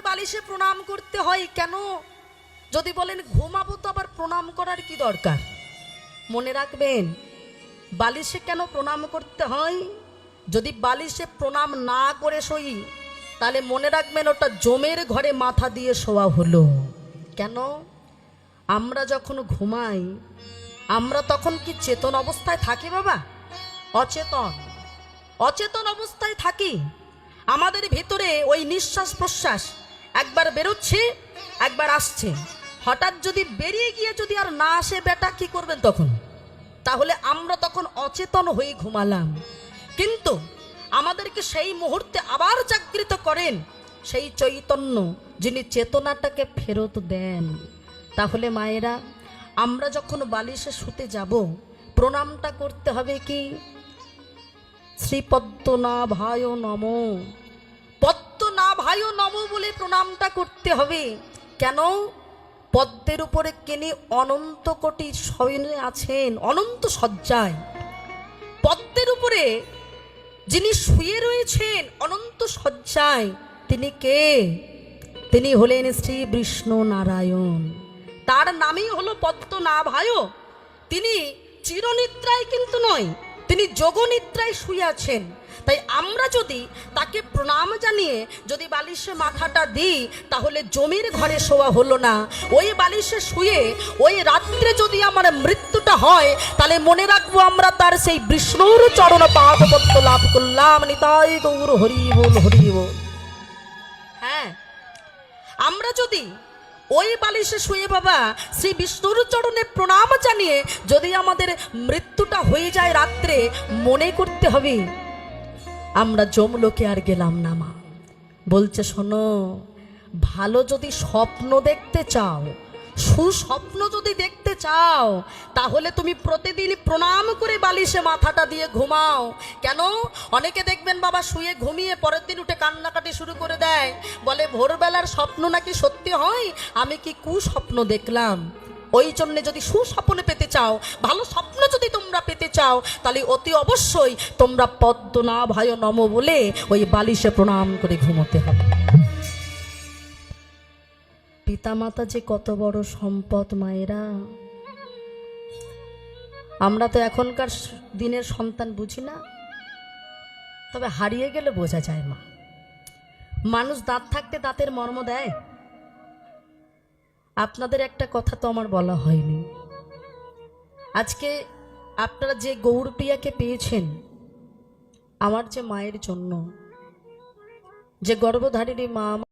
বালিশে প্রণাম করতে হয় কেন? যদি বলেন ঘুমাবো তো আবার প্রণাম করার কি দরকার? মনে রাখবেন, বালিশে কেন প্রণাম করতে হয়? যদি বালিশে প্রণাম না করে শোই, তাহলে মনে রাখবেন ওটা জমের ঘরে মাথা দিয়ে শোয়া হলো। কেন? আমরা যখন ঘুমাই, আমরা তখন কি চেতন অবস্থায় থাকি বাবা? অচেতন অচেতন অবস্থায় থাকি। আমাদের ভিতরে ওই নিঃশ্বাস প্রশ্বাস একবার বেরোচ্ছে, একবার আসছে। হঠাৎ যদি বেরিয়ে গিয়ে যদি আর না আসে বেটা, কি করবেন তখন? তাহলে আমরা তখন অচেতন হয়ে ঘুমালাম। কিন্তু আমাদেরকে সেই মুহূর্তে আবার জাগৃত করেন সেই চৈতন্য, যিনি চেতনাটাকে ফেরত দেন। তাহলে মায়েরা, আমরা যখন বালিশে শুতে যাব, প্রণামটা করতে হবে কি? শ্রীপদ্মনাভায় নমো, পদ্মনাভায় নমো বলে প্রণামটা করতে হবে। কেন? পদ্মের উপরে কেনি অনন্ত কোটি শয়নে আছেন, অনন্ত শয্যায়। পদ্মের উপরে যিনি শুয়ে রয়েছেন অনন্ত শয্যায়, তিনি কে? তিনি হলেন শ্রী বিষ্ণু নারায়ণ। তার নামই হলো পদ্মনাভায়। তিনি চিরনিদ্রায় কিন্তু নয়, তিনি যোগনিদ্রায় শুয়ে আছেন। তাই আমরা যদি তাকে প্রণাম জানিয়ে যদি বালিশে মাথাটা দিই, তাহলে জমির ঘরে শোয়া হলো না। ওই বালিশে শুয়ে ওই রাত্রে যদি আমার মৃত্যুটা হয়, তাহলে মনে রাখবো আমরা তার সেই বিষ্ণুর চরণ পাদপদ্ম লাভ করলাম। নিতাই গৌর হরি বল, হরি বল। হ্যাঁ, আমরা যদি ওই বালিশে শুয়ে বাবা শ্রী বিষ্ণুর চরণে প্রণাম জানিয়ে যদি আমাদের মৃত্যুটা হয়ে যায় রাত্রে, মনে করতে হবে আমরা যমলোকে আর গেলাম না। মা বলছে, শোনো, ভালো যদি স্বপ্ন দেখতে চাও, সুস্বপ্ন যদি দেখতে চাও, তাহলে তুমি প্রতিদিন প্রণাম করে বালিশে মাথাটা দিয়ে ঘুমাও। কেন? অনেকে দেখবেন বাবা শুয়ে ঘুমিয়ে পরের দিন উঠে কান্নাকাটি শুরু করে দেয়, বলে ভোরবেলার স্বপ্ন নাকি সত্যি হয়, আমি কি কুস্বপ্ন দেখলাম। ওই জন্যে যদি সুস্বপ্ন পেতে চাও, ভালো স্বপ্ন যদি তোমরা পেতে চাও, তাহলে অতি অবশ্যই তোমরা পদ্মনাভায় নমো বলে ওই বালিশে প্রণাম করে ঘুমোতে হবে। পিতামাতা যে কত বড় সম্পদ মায়েরা। আমরা তো এখনকার দিনের সন্তান বুঝি না, তবে হারিয়ে গেলে বোঝা যায়। মা, মানুষ দাঁত থাকতে দাঁতের মর্ম দেয়। আপনাদের একটা কথা তো আমার বলা হয়নি। আজকে আপনারা যে গৌরপ্রিয়াকে পেয়েছেন, আমার যে মায়ের জন্য, যে গর্ভধারিণী মা